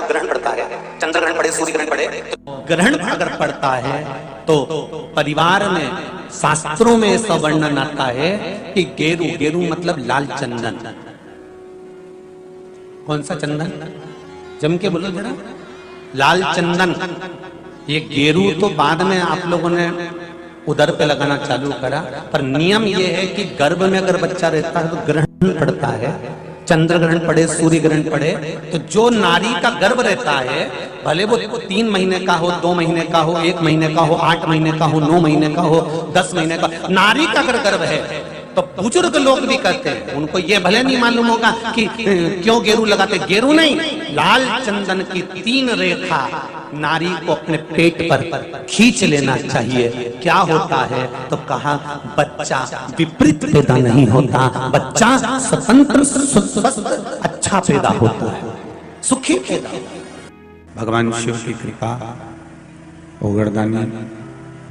ग्रहण पड़ता है, चंद्र ग्रहण पड़े, सूर्य ग्रहण पड़े, ग्रहण अगर पड़ता है तो परिवार में शास्त्रों में ऐसा वर्णन आता है कि गेरू, गेरू मतलब लाल चंदन। कौन सा चंदन? जम के बोलो जरा। लाल चंदन। ये गेरू तो बाद में आप लोगों ने उधर पे लगाना चालू करा, पर नियम ये है कि गर्भ में अगर बच्चा रहता है तो ग्रहण पड़ता है, चंद्र ग्रहण पड़े, सूर्य ग्रहण पड़े, तो जो नारी का गर्भ रहता है, भले वो 3 महीने का हो, 2 महीने का हो, 1 महीने का हो, 8 महीने का हो, 9 महीने का हो, 10 महीने का, नारी का अगर गर्भ है तो बुजुर्ग लोग भी कहते हैं, उनको ये भले नहीं मालूम होगा कि क्यों गेरू लगाते। गेरू नहीं, लाल चंदन की 3 रेखा नारी को अपने पेट पर खींच लेना चाहिए। क्या होता है तो कहा, बच्चा विपरीत पैदा नहीं होता, बच्चा स्वतंत्र स्वस्थ अच्छा पैदा होता है, सुखी पैदा। भगवान शिव की कृपा, ओगरदानी,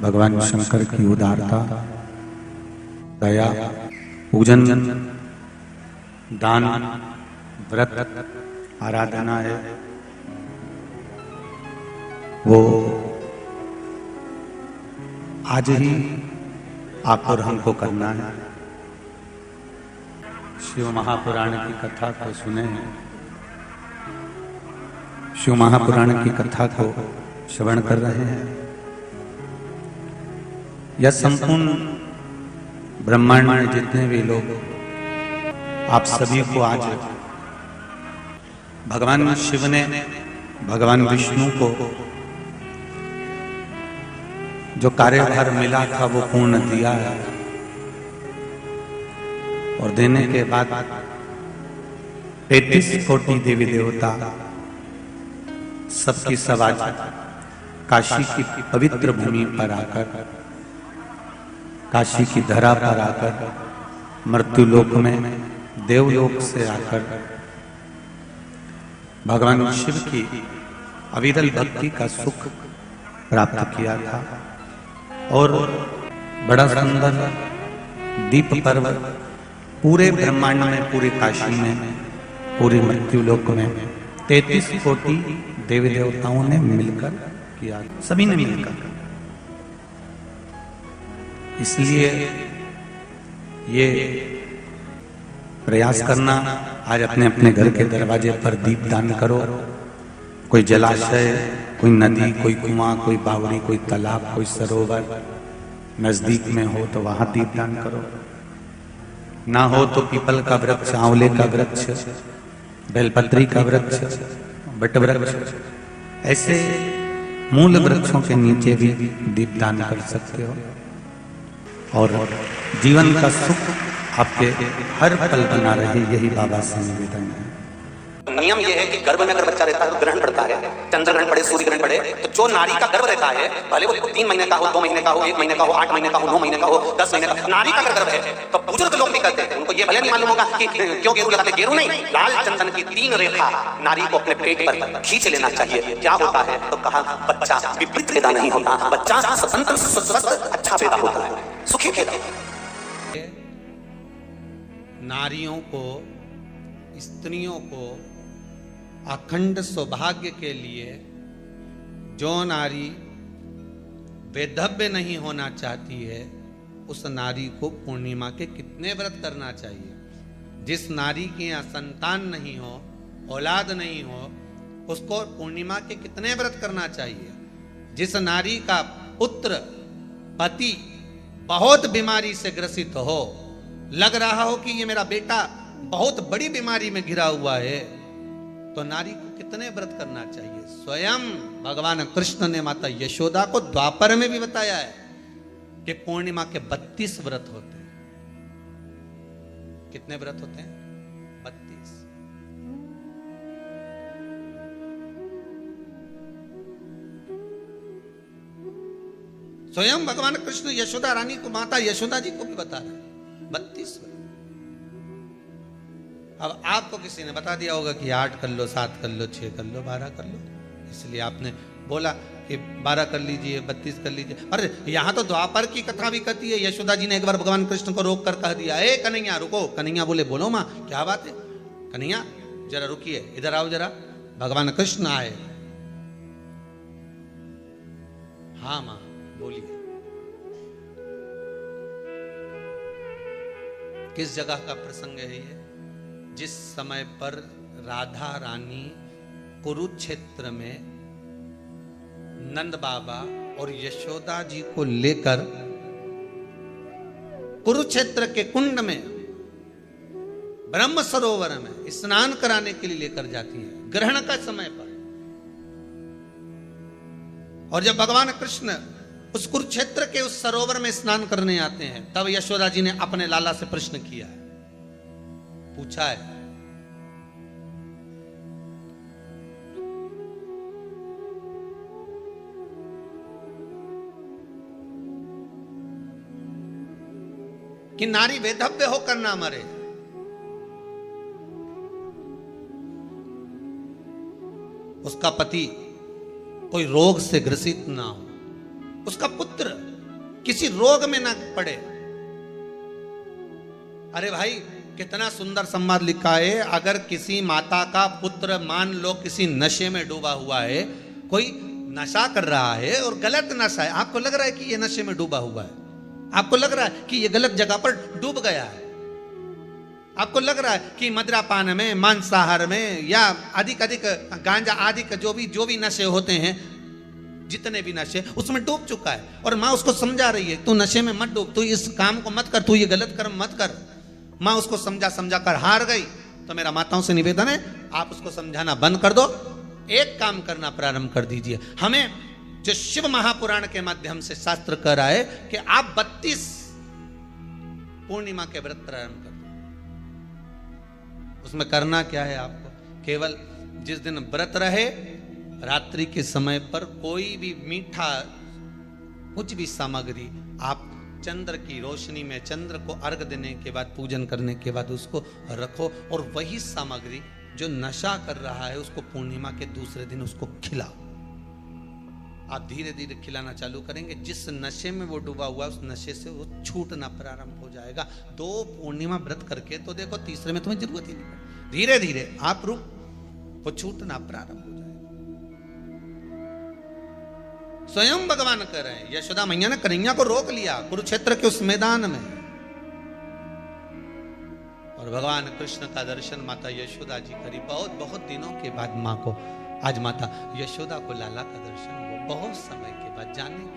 भगवान शंकर की उदारता, दया, पूजन, दान, व्रत, आराधना है, वो आज ही आप और हमको करना है। शिव महापुराण की कथा को सुने हैं, शिव महापुराण की कथा को श्रवण कर रहे हैं। यह संपूर्ण ब्रह्मांड में जितने भी लोग, आप सभी को आज भगवान शिव ने भगवान विष्णु को जो कार्यभार मिला था वो पूर्ण दिया है, और देने के बाद 33 कोटि देवी देवता सबकी सब आज काशी की पवित्र भूमि पर आकर, काशी की धरा पर आकर, मृत्युलोक में देवलोक से आकर भगवान शिव की अविरल भक्ति का सुख प्राप्त किया था। और बड़ा सुंदर दीप पर्व पूरे ब्रह्मांड में, पूरे काशी में, पूरे मृत्युलोक में 33 कोटि देवी देवताओं ने मिलकर किया, सभी ने मिलकर। इसलिए ये प्रयास करना, आज अपने अपने घर के दरवाजे पर दीप दान करो। कोई जलाशय, कोई नदी, कोई कुआं, कोई बावड़ी, कोई तालाब, कोई सरोवर नजदीक में हो तो वहां दीप दान करो। ना हो तो पीपल का वृक्ष, आंवले का वृक्ष, बेलपत्री का वृक्ष, बट वृक्ष, ऐसे मूल वृक्षों के नीचे भी दीप दान कर सकते हो। और जीवन का सुख आपके हर पल बना रहे, यही बाबा से निवेदन है। नियम यह है कि गर्भ में अगर बच्चा रहता है तो ग्रहण पड़ता है, चंद्र ग्रहण पड़े, सूर्य ग्रहण पड़े, तो जो नारी का गर्भ रहता है, भले वो 3 महीने का हो, 2 महीने का हो, 1 महीने का हो, 8 महीने का हो, 9 महीने का हो, 10 महीने का, नारी का अगर गर्भ है तो बुजुर्ग लोग भी कहते हैं, उनको ये भले नहीं मालूम होगा कि क्यों गेरू लगाते। गेरू नहीं, लाल चंदन की 3 रेखा नारी को अपने पेट पर खींच लेना चाहिए। क्या होता है तो कहा, बच्चा विपरीत पैदा नहीं होता, बच्चा स्वतंत्र स्वस्थ अच्छा पैदा होता है, सुखी पैदा होता है। नारियों को, स्त्रियों को अखंड सौभाग्य के लिए, जो नारी वैधव्य नहीं होना चाहती है, उस नारी को पूर्णिमा के कितने व्रत करना चाहिए। जिस नारी के यहाँ संतान नहीं हो, औलाद नहीं हो, उसको पूर्णिमा के कितने व्रत करना चाहिए। जिस नारी का पुत्र, पति बहुत बीमारी से ग्रसित हो, लग रहा हो कि ये मेरा बेटा बहुत बड़ी बीमारी में घिरा हुआ है, तो नारी को कितने व्रत करना चाहिए। स्वयं भगवान कृष्ण ने माता यशोदा को द्वापर में भी बताया है कि पूर्णिमा के 32 व्रत होते हैं। कितने व्रत होते हैं? 32। स्वयं भगवान कृष्ण यशोदा रानी को, माता यशोदा जी को भी बता रहे हैं 32 व्रत। अब आपको किसी ने बता दिया होगा कि 8 कर लो, 7 कर लो, 6 कर लो, 12 कर लो, इसलिए आपने बोला कि 12 कर लीजिए, 32 कर लीजिए। अरे यहाँ तो द्वापर की कथा भी कहती है। यशोदा जी ने एक बार भगवान कृष्ण को रोक कर कह दिया, ए कन्हैया रुको। कन्हैया बोले, बोलो माँ क्या बात है। कन्हैया जरा रुकिए, इधर आओ जरा। भगवान कृष्ण आए। हाँ मां बोलिए, किस जगह का प्रसंग है ये? जिस समय पर राधा रानी कुरुक्षेत्र में नंद बाबा और यशोदा जी को लेकर कुरुक्षेत्र के कुंड में ब्रह्म सरोवर में स्नान कराने के लिए लेकर जाती हैं, ग्रहण का समय पर। और जब भगवान कृष्ण उस कुरुक्षेत्र के उस सरोवर में स्नान करने आते हैं, तब यशोदा जी ने अपने लाला से प्रश्न किया है, पूछा है, कि नारी वेधव्य होकर ना मरे। उसका पति कोई रोग से ग्रसित ना हो, उसका पुत्र किसी रोग में ना पड़े। अरे भाई, कितना सुंदर संवाद लिखा है। अगर किसी माता का पुत्र मान लो किसी नशे में डूबा हुआ है, कोई नशा कर रहा है और गलत नशा है, आपको लग रहा है कि ये नशे में डूबा हुआ है, आपको लग रहा है कि ये गलत जगह पर डूब गया है, आपको लग रहा है कि मदिरापान में, मांसाहार में या अधिक गांजा आदि का जो भी नशे होते हैं, जितने भी नशे, उसमें डूब चुका है। और माँ उसको समझा रही है, तू नशे में मत डूब, तू इस काम को मत कर, तू ये गलत कर्म मत कर। माँ उसको समझा कर हार गई। तो मेरा माताओं से निवेदन है, आप उसको समझाना बंद कर दो, एक काम करना प्रारंभ कर दीजिए। हमें जो शिव महापुराण के माध्यम से शास्त्र कह रहा है कि आप 32 पूर्णिमा के व्रत प्रारंभ कर दो। उसमें करना क्या है आपको? केवल जिस दिन व्रत रहे, रात्रि के समय पर कोई भी मीठा, कुछ भी सामग्री आप चंद्र की रोशनी में, चंद्र को अर्घ देने के बाद, पूजन करने के बाद उसको रखो, और वही सामग्री जो नशा कर रहा है उसको पूर्णिमा के दूसरे दिन उसको खिलाओ। आप धीरे धीरे खिलाना चालू करेंगे, जिस नशे में वो डूबा हुआ उस नशे से वो छूटना प्रारंभ हो जाएगा। 2 पूर्णिमा व्रत करके तो देखो, तीसरे में तुम्हें जरूरत ही नहीं पड़ेगी। धीरे धीरे आप वो छूटना प्रारंभ हो जाएगा। स्वयं भगवान कर रहे हैं। यशोदा मैया ने कन्हैया को रोक लिया कुरुक्षेत्र के उस मैदान में, और भगवान कृष्ण का दर्शन माता यशोदा जी करी। बहुत दिनों के बाद माँ को, आज माता यशोदा को लाला का दर्शन हुआ, बहुत समय के बाद। जाने